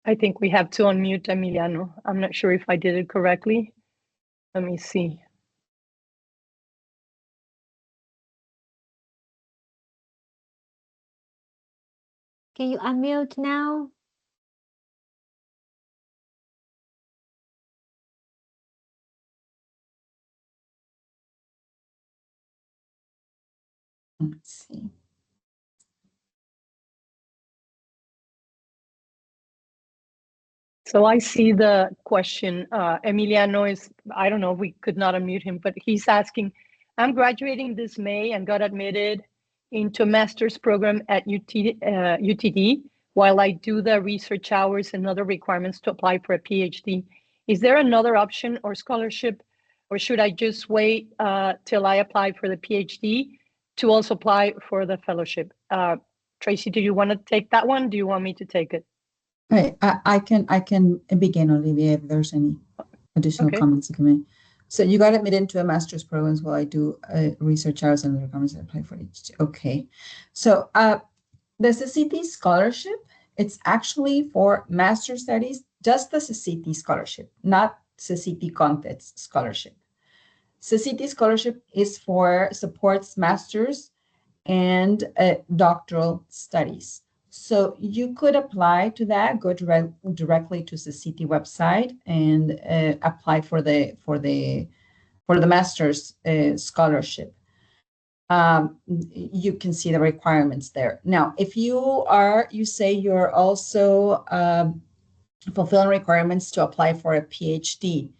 I think we have to unmute Emiliano. I'm not sure if I did it correctly. Let me see. Can you unmute now? Let's see. So I see the question. Emiliano is, I don't know, we could not unmute him, but he's asking, I'm graduating this May and got admitted into a master's program at UTD while I do the research hours and other requirements to apply for a PhD. Is there another option or scholarship, or should I just wait till I apply for the PhD to also apply for the fellowship? Tracy, do you want to take that one? Do you want me to take it? I can begin, Olivia, if there's any additional comments to come in. So you got admitted into a master's program while I do research hours and requirements to apply for it. Okay. So the CCT scholarship, it's actually for master studies, just the CCT scholarship, not CCT ConTex scholarship. CCT scholarship is for supports master's and doctoral studies. So you could apply to that, go directly to the CT website and apply for the master's scholarship. You can see the requirements there. Now, if you say you're also fulfilling requirements to apply for a PhD,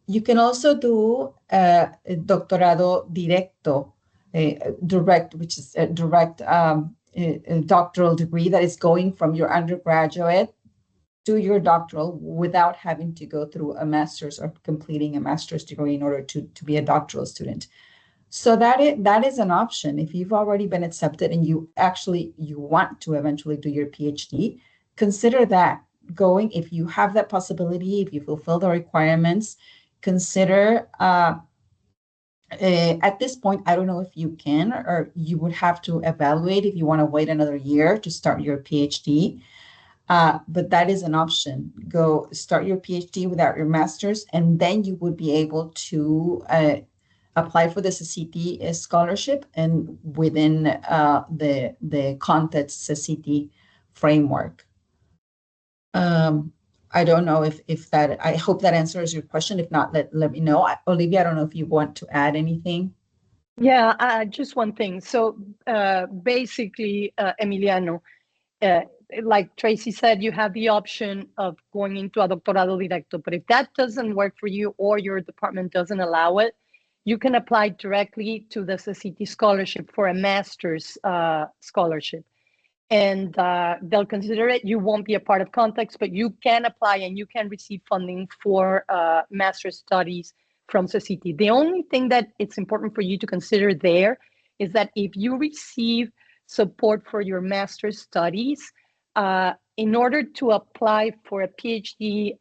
you can also do a doctorado directo, direct, which is a direct a doctoral degree that is going from your undergraduate to your doctoral without having to go through a master's or completing a master's degree in order to be a doctoral student. So that is an option. If you've already been accepted and you want to eventually do your PhD, consider that going. If you have that possibility, if you fulfill the requirements, consider at this point, I don't know if you can, or you would have to evaluate if you want to wait another year to start your PhD. But that is an option. Go start your PhD without your master's, and then you would be able to apply for the CCT scholarship and within the ConTex-Secihti framework. I don't know if that, I hope that answers your question. If not, let me know. Olivia, I don't know if you want to add anything. Yeah, just one thing. So basically, Emiliano, like Tracy said, you have the option of going into a doctorado directo, but if that doesn't work for you or your department doesn't allow it, you can apply directly to the CCT scholarship for a master's scholarship. And they'll consider it. You won't be a part of ConTex, but you can apply and you can receive funding for master's studies from CCT. The only thing that it's important for you to consider there is that if you receive support for your master's studies, in order to apply for a PhD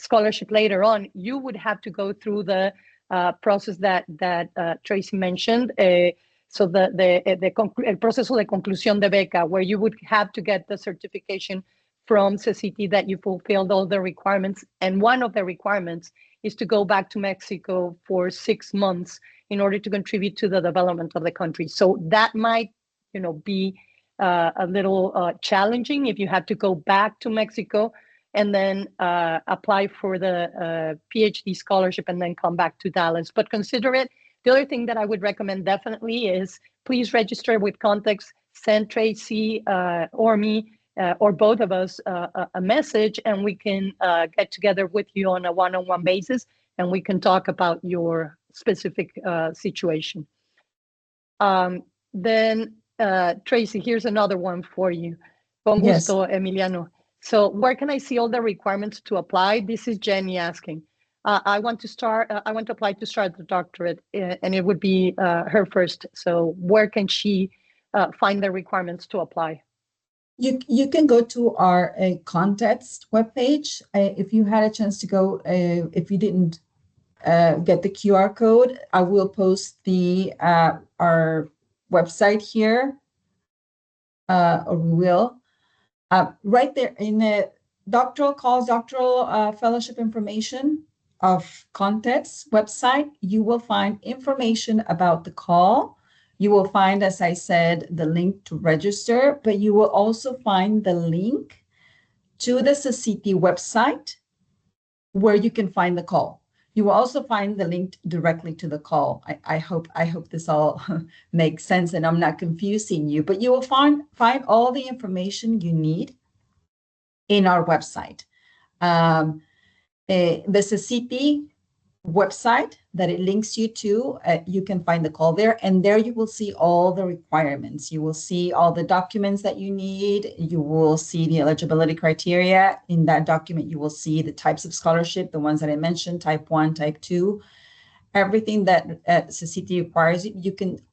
scholarship later on, you would have to go through the process that Tracy mentioned. So el proceso de conclusión de beca, where you would have to get the certification from CCT that you fulfilled all the requirements. And one of the requirements is to go back to Mexico for 6 months in order to contribute to the development of the country. So that might, be a little challenging if you have to go back to Mexico and then apply for the PhD scholarship and then come back to Dallas. But consider it. The other thing that I would recommend definitely is please register with ConTex, send Tracy or me or both of us a message, and we can get together with you on a one-on-one basis, and we can talk about your specific situation. Then Tracy, here's another one for you. Con gusto, Emiliano. So where can I see all the requirements to apply? This is Jenny asking. I want to start. I want to apply to start the doctorate, and it would be her first. So where can she find the requirements to apply? You can go to our ConText webpage. If you had a chance to go, if you didn't get the QR code, I will post the our website here, or we will. Right there in the doctoral fellowship information of ConText website, you will find information about the call. You will find, as I said, the link to register, but you will also find the link to the CECITI website where you can find the call. You will also find the link directly to the call. I hope this all makes sense and I'm not confusing you, but you will find all the information you need in our website. The CECITI website that it links you to, you can find the call there, and there you will see all the requirements. You will see all the documents that you need. You will see the eligibility criteria. In that document, you will see the types of scholarship, the ones that I mentioned, type 1, type 2, everything that CECITI requires.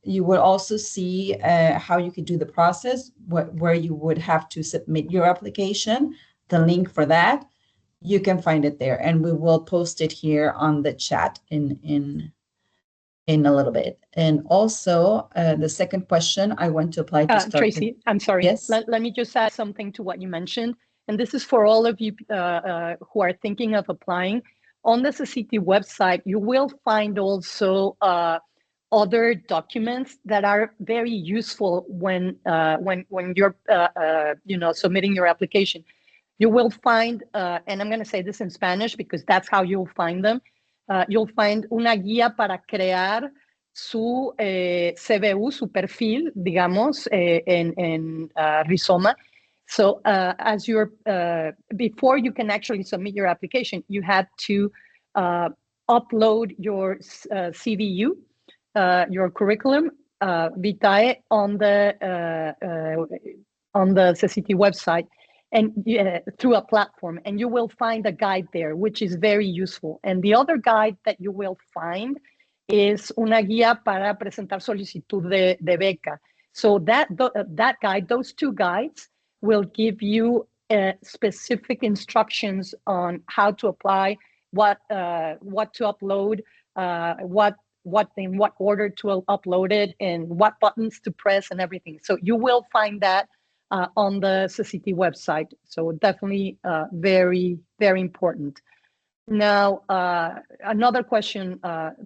You will also see how you could do the process, where you would have to submit your application, the link for that. You can find it there, and we will post it here on the chat in a little bit. And also, the second question, I want to apply to start. Treisy, I'm sorry. Yes. Let me just add something to what you mentioned. And this is for all of you who are thinking of applying. On the CECITI website, you will find also other documents that are very useful when you're submitting your application. You will find, and I'm going to say this in Spanish because that's how you'll find them. You'll find una guía para crear su CVU, su perfil, digamos, en Rizoma. So as you're, before you can actually submit your application, you had to upload your CVU, your curriculum vitae on the CECITI website, and through a platform, and you will find a guide there, which is very useful. And the other guide that you will find is una guía para presentar solicitud de beca. So that guide, those two guides, will give you specific instructions on how to apply, what to upload, what in what order to upload it, and what buttons to press and everything. So you will find that on the CECITI website. So definitely very, very important. Now, another question,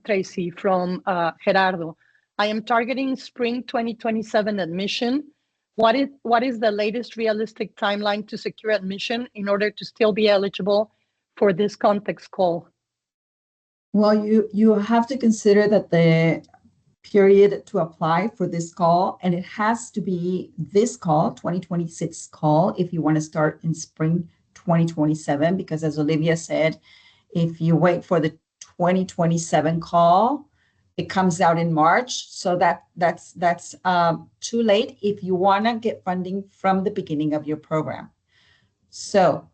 Treisy, from Gerardo. I am targeting spring 2027 admission. What is the latest realistic timeline to secure admission in order to still be eligible for this ConText call? Well, you have to consider that the period to apply for this call, and it has to be this call, 2026 call, if you want to start in spring 2027, because as Olivia said, if you wait for the 2027 call, it comes out in March. So that's too late if you want to get funding from the beginning of your program. So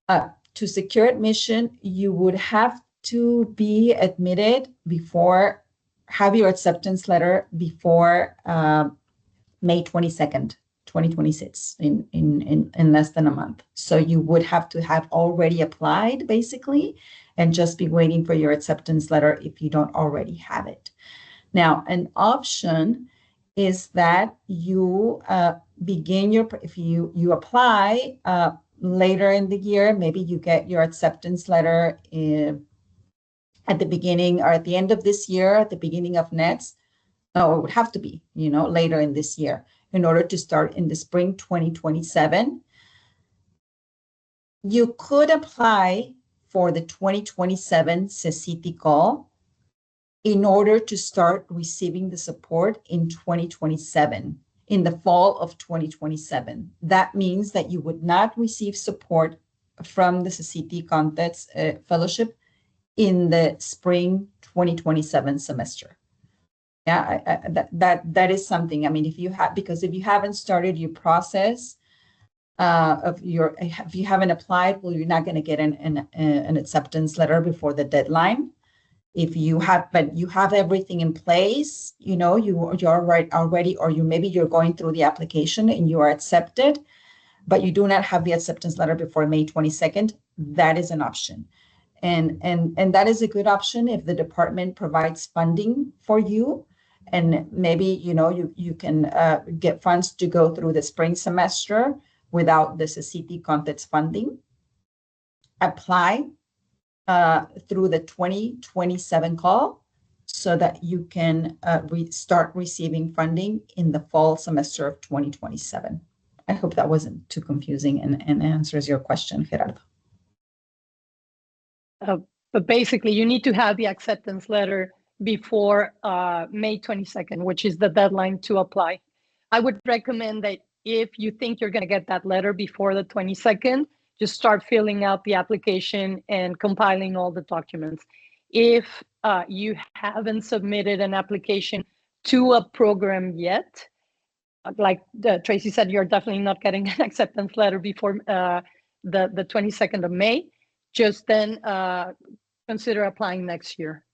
to secure admission, you would have to be admitted before, have your acceptance letter before May 22nd, 2026, in less than a month. So you would have to have already applied, basically, and just be waiting for your acceptance letter if you don't already have it. Now, an option is that you begin your, if you apply later in the year, maybe you get your acceptance letter at the beginning or at the end of this year, at the beginning of next. No, it would have to be, later in this year in order to start in the spring 2027. You could apply for the 2027 CECITI call in order to start receiving the support in 2027, in the fall of 2027. That means that you would not receive support from the CECITI ConTex Fellowship in the spring 2027 semester. Yeah, that is something. I mean, if you haven't started your process, if you haven't applied, well, you're not going to get an acceptance letter before the deadline. If you have, but you have everything in place, you're right already, or maybe you're going through the application and you are accepted, but you do not have the acceptance letter before May 22nd, that is an option. And that is a good option if the department provides funding for you. And maybe, you can get funds to go through the spring semester without the CECITI ConTex funding. Apply through the 2027 call so that you can start receiving funding in the fall semester of 2027. I hope that wasn't too confusing and answers your question, Gerardo. But basically, you need to have the acceptance letter before May 22nd, which is the deadline to apply. I would recommend that if you think you're going to get that letter before the 22nd, just start filling out the application and compiling all the documents. If you haven't submitted an application to a program yet, like Treisy said, you're definitely not getting an acceptance letter before the 22nd of May, just then consider applying next year.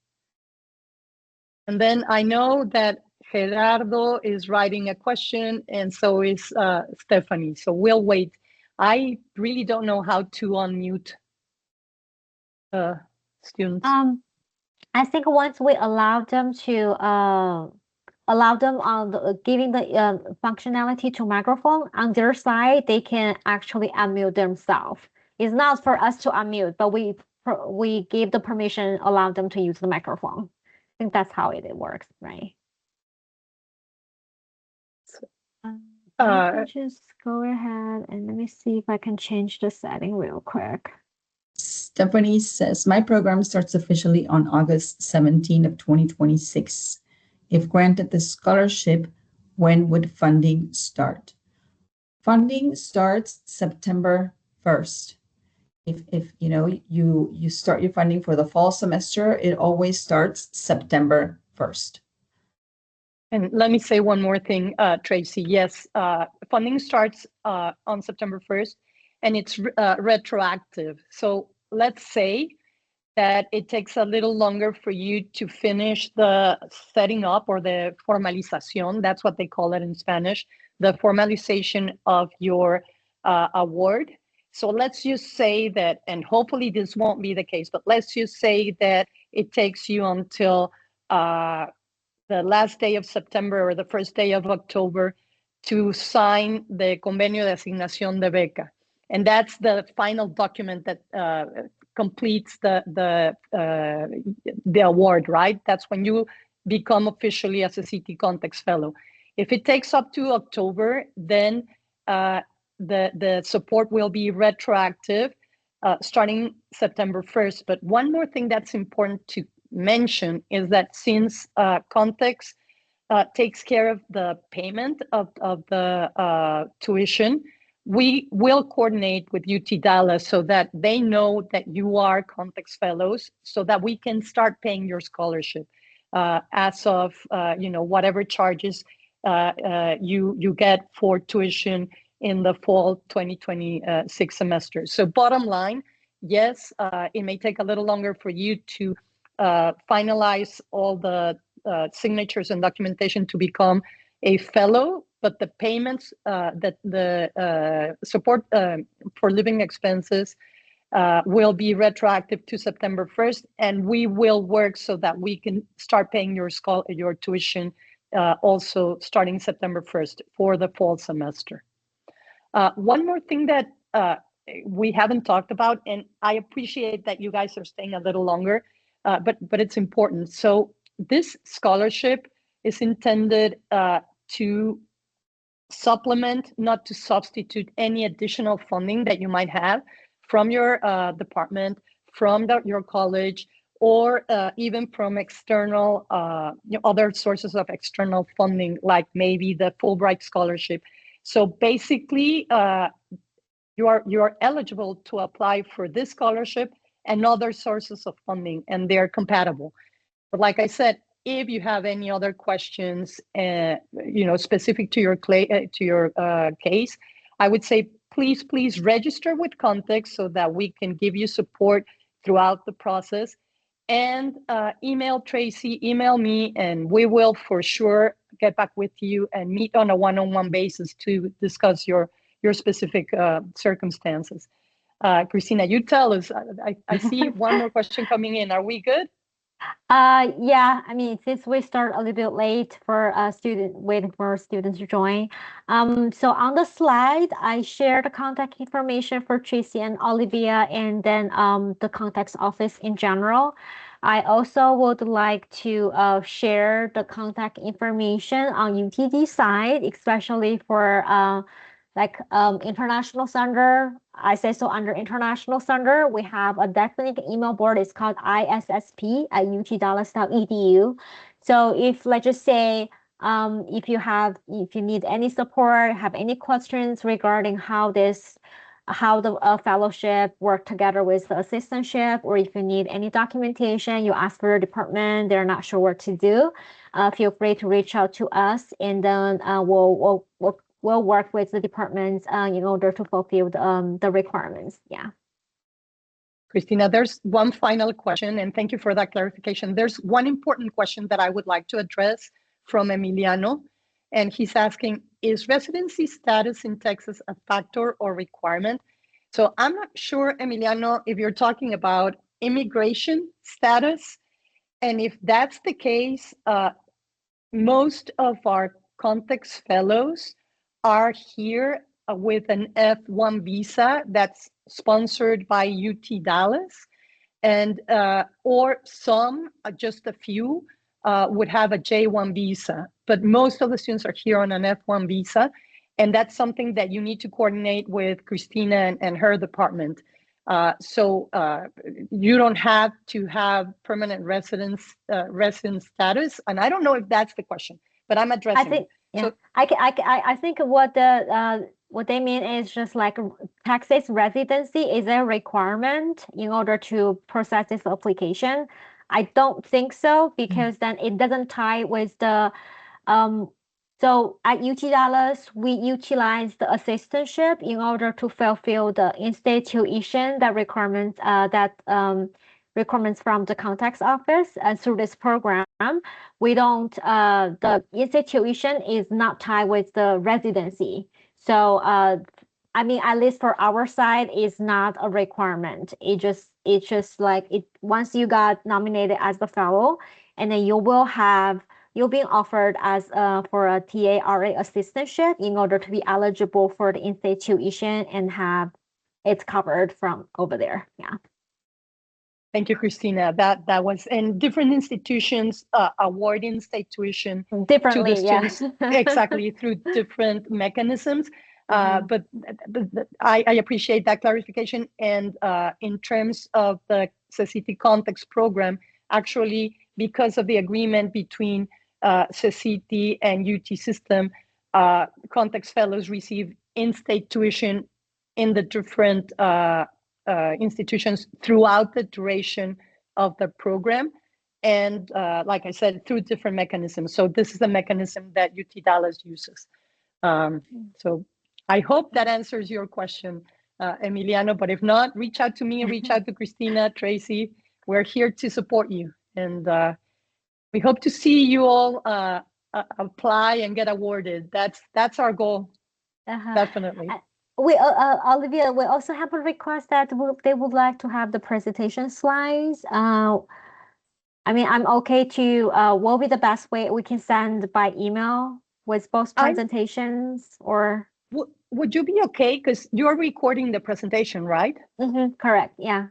And then I know that Gerardo is writing a question, and so is Stephanie. So we'll wait. I really don't know how to unmute students. I think once we allow them to giving the functionality to microphone on their side, they can actually unmute themselves. It's not for us to unmute, but we give the permission, allow them to use the microphone. I think that's how it works, right? Just go ahead and let me see if I can change the setting real quick. Stephanie says, my program starts officially on August 17 of 2026. If granted the scholarship, when would funding start? Funding starts September 1st. If you start your funding for the fall semester, it always starts September 1st. And let me say one more thing, Treisy. Yes, funding starts on September 1st, and it's retroactive. So let's say that it takes a little longer for you to finish the setting up, or the formalización, that's what they call it in Spanish, the formalization of your award. So let's just say that, and hopefully this won't be the case, but let's just say that it takes you until the last day of September or the first day of October to sign the Convenio de Asignación de Beca. And that's the final document that completes the award, right? That's when you become officially a CECITI ConTex Fellow. If it takes up to October, then the support will be retroactive starting September 1st. But one more thing that's important to mention is that since ConTex takes care of the payment of the tuition, we will coordinate with UT Dallas so that they know that you are ConTex Fellows, so that we can start paying your scholarship as of whatever charges you get for tuition in the fall 2026 semester. So bottom line, yes, it may take a little longer for you to finalize all the signatures and documentation to become a fellow, but the payments, the support for living expenses will be retroactive to September 1st, and we will work so that we can start paying your tuition also starting September 1st for the fall semester. One more thing that we haven't talked about, and I appreciate that you guys are staying a little longer, but it's important. So this scholarship is intended to supplement, not to substitute any additional funding that you might have from your department, from your college, or even from external, other sources of external funding, like maybe the Fulbright scholarship. So basically, you are eligible to apply for this scholarship and other sources of funding, and they're compatible. But like I said, if you have any other questions, specific to your case, I would say please register with ConTex so that we can give you support throughout the process. And email Treisy, email me, and we will for sure get back with you and meet on a one-on-one basis to discuss your specific circumstances. Christina, you tell us. I see one more question coming in. Are we good? Yeah, I mean, since we start a little bit late for waiting for students to join. So on the slide, I shared the contact information for Treisy and Olivia, and then the ConTex office in general. I also would like to share the contact information on UTD side, especially for International Center. I say so under International Center, we have a definite email board. It's called issp@utdallas.edu. So if, let's just say, if you need any support, have any questions regarding how the fellowship work together with the assistantship, or if you need any documentation, you ask for your department, they're not sure what to do, feel free to reach out to us, and then we'll work with the departments in order to fulfill the requirements. Yeah. Christina, there's one final question, and thank you for that clarification. There's one important question that I would like to address from Emiliano, and he's asking, is residency status in Texas a factor or requirement? So I'm not sure, Emiliano, if you're talking about immigration status, and if that's the case, most of our ConTex fellows are here with an F1 visa that's sponsored by UT Dallas, and or some, just a few, would have a J1 visa, but most of the students are here on an F1 visa, and that's something that you need to coordinate with Christina and her department. So you don't have to have permanent resident status, and I don't know if that's the question, but I'm addressing. I think, yeah. So, I think what they mean is just like Texas residency is a requirement in order to process this application. I don't think so, because then it doesn't tie with the so at UT Dallas, we utilize the assistantship in order to fulfill the institution that requirements requirements from the ConTex office. And through this program, we don't the institution is not tied with the residency. So I mean, at least for our side, is not a requirement. It's just like it, once you got nominated as the fellow, and then you'll be offered as for a TARA assistantship in order to be eligible for the institution and have it covered from over there. Yeah. Thank you, Christina. That was, and different institutions award in-state tuition differently, to the students, exactly, through different mechanisms. But I appreciate that clarification. And in terms of the CECITI ConTex program, actually, because of the agreement between CECITI and UT system, ConTex fellows receive in-state tuition in the different institutions throughout the duration of the program. And like I said, through different mechanisms. So this is the mechanism that UT Dallas uses. So I hope that answers your question, Emiliano, but if not, reach out to me, reach out to Christina, Treisy. We're here to support you. And we hope to see you all apply and get awarded. That's our goal, definitely. We Olivia, we also have a request that they would like to have the presentation slides. I mean, I'm okay to, what will be the best way we can send by email with both presentations, or? Would you be okay? Because you're recording the presentation, right? Correct, yeah.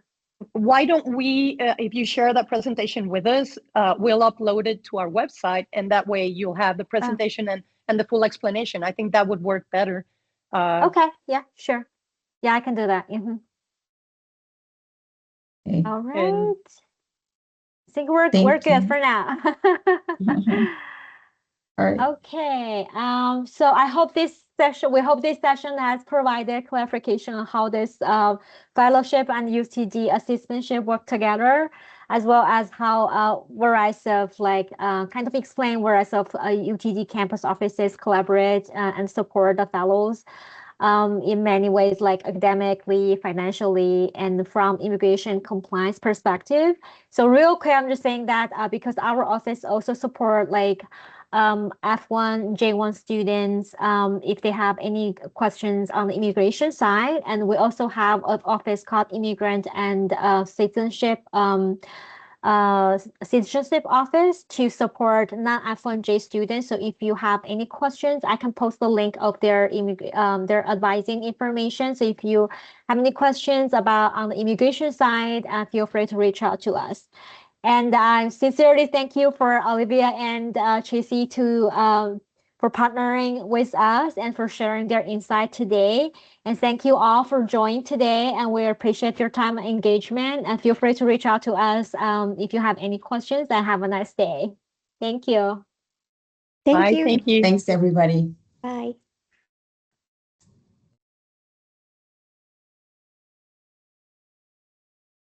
Why don't we, if you share that presentation with us, we'll upload it to our website, and that way you'll have the presentation and the full explanation. I think that would work better. Okay, yeah, sure. Yeah, I can do that. Okay. All right. I think we're good for now. All right. Okay. So I hope we hope this session has provided clarification on how this fellowship and UTD assistantship work together, as well as how various of kind of explain various of UTD campus offices collaborate and support the fellows. in many ways, like academically, financially, and from immigration compliance perspective. So real quick, I'm just saying that because our office also support like F1, J1 students if they have any questions on the immigration side. And we also have an office called Immigrant and Citizenship Office to support non-F1J students. So if you have any questions, I can post the link of their advising information. So if you have any questions about on the immigration side, feel free to reach out to us. And I sincerely thank you for Olivia and Tracy for partnering with us and for sharing their insight today. And thank you all for joining today. And we appreciate your time and engagement. And feel free to reach out to us if you have any questions. And have a nice day. Thank you. Bye. Thank you. Thanks, everybody. Bye.